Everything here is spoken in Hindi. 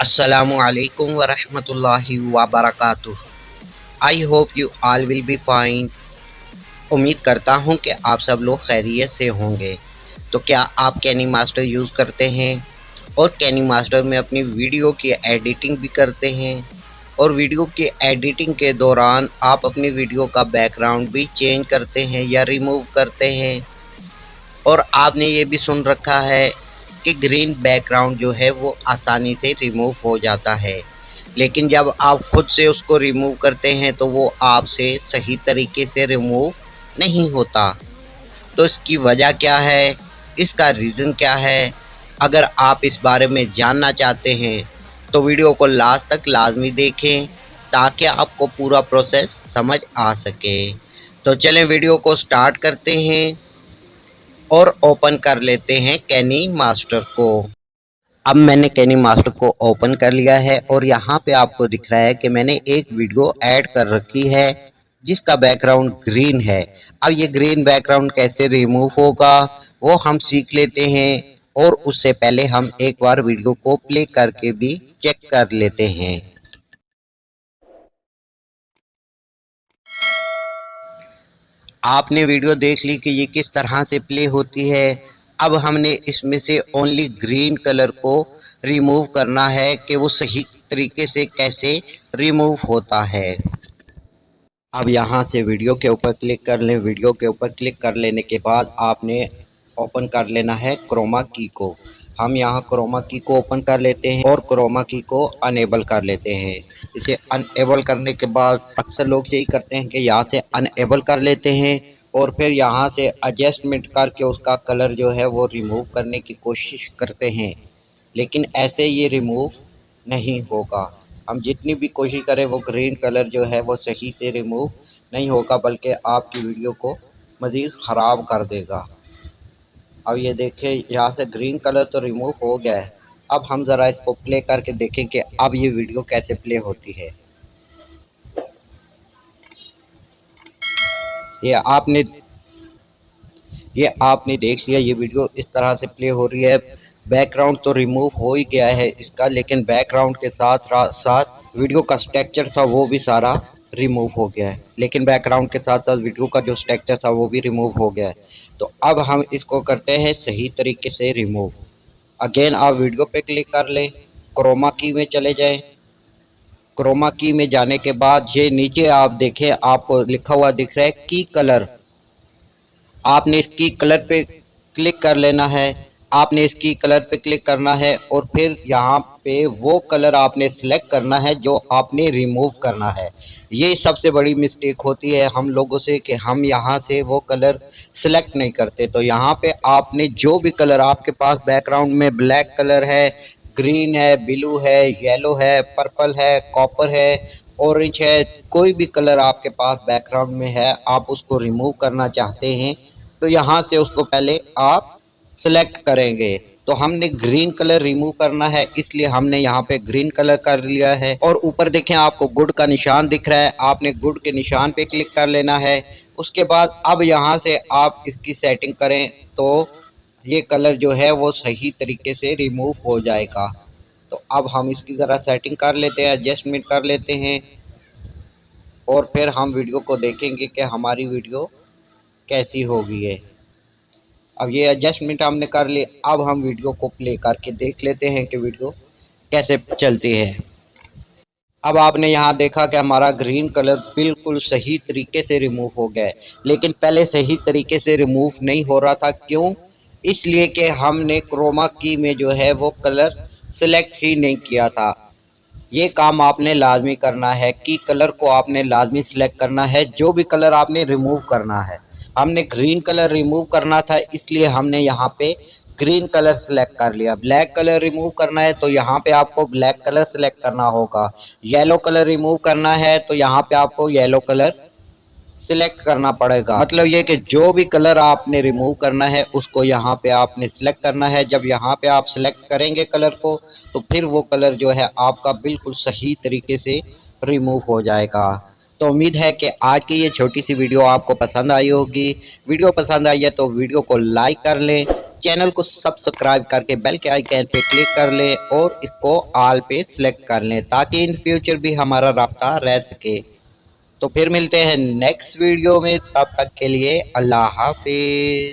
Assalamualaikum warahmatullahi wabarakatuh। I hope you all will be fine. उम्मीद करता हूँ कि आप सब लोग खैरियत से होंगे। तो क्या आप कैनी मास्टर यूज़ करते हैं और कैनी मास्टर में अपनी वीडियो की एडिटिंग भी करते हैं और वीडियो की एडिटिंग के दौरान आप अपनी वीडियो का बैकग्राउंड भी चेंज करते हैं या रिमूव करते हैं और आपने ये भी सुन रखा है कि ग्रीन बैकग्राउंड जो है वो आसानी से रिमूव हो जाता है, लेकिन जब आप खुद से उसको रिमूव करते हैं तो वो आपसे सही तरीके से रिमूव नहीं होता। तो इसकी वजह क्या है, इसका रीज़न क्या है? अगर आप इस बारे में जानना चाहते हैं तो वीडियो को लास्ट तक लाजमी देखें ताकि आपको पूरा प्रोसेस समझ आ सके। तो चलें वीडियो को स्टार्ट करते हैं और ओपन कर लेते हैं कैनी मास्टर को। अब मैंने कैनी मास्टर को ओपन कर लिया है और यहाँ पे आपको दिख रहा है कि मैंने एक वीडियो ऐड कर रखी है जिसका बैकग्राउंड ग्रीन है। अब ये ग्रीन बैकग्राउंड कैसे रिमूव होगा वो हम सीख लेते हैं और उससे पहले हम एक बार वीडियो को प्ले करके भी चेक कर लेते हैं। आपने वीडियो देख ली कि ये किस तरह से प्ले होती है। अब हमने इसमें से ओनली ग्रीन कलर को रिमूव करना है कि वो सही तरीके से कैसे रिमूव होता है। अब यहाँ से वीडियो के ऊपर क्लिक कर लें। वीडियो के ऊपर क्लिक कर लेने के बाद आपने ओपन कर लेना है क्रोमा की को। हम यहाँ क्रोमा की को ओपन कर लेते हैं और क्रोमा की को अनेबल कर लेते हैं। इसे अनेबल करने के बाद अक्सर लोग यही करते हैं कि यहाँ से अनेबल कर लेते हैं और फिर यहाँ से एडजस्टमेंट करके उसका कलर जो है वो रिमूव करने की कोशिश करते हैं, लेकिन ऐसे ये रिमूव नहीं होगा। हम जितनी भी कोशिश करें वो ग्रीन कलर जो है वो सही से रिमूव नहीं होगा, बल्कि आपकी वीडियो को मज़ीद ख़राब कर देगा। अब ये देखें यहाँ से ग्रीन कलर तो रिमूव हो गया है। अब हम ज़रा इसको प्ले करके देखें कि अब ये वीडियो कैसे प्ले होती है। ये आपने ये आपने देख लिया, ये वीडियो इस तरह से प्ले हो रही है। बैकग्राउंड तो रिमूव हो ही गया है इसका, लेकिन बैकग्राउंड के साथ साथ वीडियो का स्ट्रक्चर था वो भी सारा रिमूव हो गया है। लेकिन बैकग्राउंड के साथ साथ वीडियो का जो स्ट्रक्चर था वो भी रिमूव हो गया है। तो अब हम इसको करते हैं सही तरीके से रिमूव। अगेन आप वीडियो पे क्लिक कर लें, क्रोमा की में चले जाएं। क्रोमा की में जाने के बाद ये नीचे आप देखें, आपको लिखा हुआ दिख रहा है की कलर। आपने इसकी कलर पे क्लिक कर लेना है। आपने इसकी कलर पे क्लिक करना है और फिर यहाँ पे वो कलर आपने सेलेक्ट करना है जो आपने रिमूव करना है। ये सबसे बड़ी मिस्टेक होती है हम लोगों से कि हम यहाँ से वो कलर सेलेक्ट नहीं करते। तो यहाँ पे आपने जो भी कलर आपके पास बैकग्राउंड में ब्लैक कलर है, ग्रीन है, ब्लू है, येलो है, पर्पल है, कॉपर है, ऑरेंज है, कोई भी कलर आपके पास बैकग्राउंड में है आप उसको रिमूव करना चाहते हैं तो यहाँ से उसको पहले आप सेलेक्ट करेंगे। तो हमने ग्रीन कलर रिमूव करना है, इसलिए हमने यहाँ पे ग्रीन कलर कर लिया है। और ऊपर देखें आपको गुड का निशान दिख रहा है, आपने गुड के निशान पे क्लिक कर लेना है। उसके बाद अब यहाँ से आप इसकी सेटिंग करें तो ये कलर जो है वो सही तरीके से रिमूव हो जाएगा। तो अब हम इसकी ज़रा सेटिंग कर लेते हैं, एडजस्टमेंट कर लेते हैं और फिर हम वीडियो को देखेंगे कि हमारी वीडियो कैसी हो गई है। अब ये एडजस्टमेंट हमने कर ली। अब हम वीडियो को प्ले करके देख लेते हैं कि वीडियो कैसे चलती है। अब आपने यहाँ देखा कि हमारा ग्रीन कलर बिल्कुल सही तरीके से रिमूव हो गया है, लेकिन पहले सही तरीके से रिमूव नहीं हो रहा था। क्यों? इसलिए कि हमने क्रोमा की में जो है वो कलर सेलेक्ट ही नहीं किया था। ये काम आपने लाजमी करना है कि कलर को आपने लाजमी सिलेक्ट करना है जो भी कलर आपने रिमूव करना है। हमने ग्रीन कलर रिमूव करना था, इसलिए हमने यहाँ पे ग्रीन कलर सेलेक्ट कर लिया। ब्लैक कलर रिमूव करना है तो यहाँ पे आपको ब्लैक कलर सेलेक्ट करना होगा। येलो कलर रिमूव करना है तो यहाँ पे आपको येलो कलर सिलेक्ट करना पड़ेगा। मतलब ये कि जो भी कलर आपने रिमूव करना है उसको यहाँ पे आपने सिलेक्ट करना है। जब यहाँ पे आप सिलेक्ट करेंगे कलर को तो फिर वो कलर जो है आपका बिल्कुल सही तरीके से रिमूव हो जाएगा। तो उम्मीद है कि आज की ये छोटी सी वीडियो आपको पसंद आई होगी। वीडियो पसंद आई है तो वीडियो को लाइक कर लें चैनल को सब्सक्राइब करके बेल के आइकन पे क्लिक कर लें और इसको ऑल पे सिलेक्ट कर लें ताकि इन फ्यूचर भी हमारा राब्ता रह सके। तो फिर मिलते हैं नेक्स्ट वीडियो में, तब तक के लिए अल्लाह हाफिज।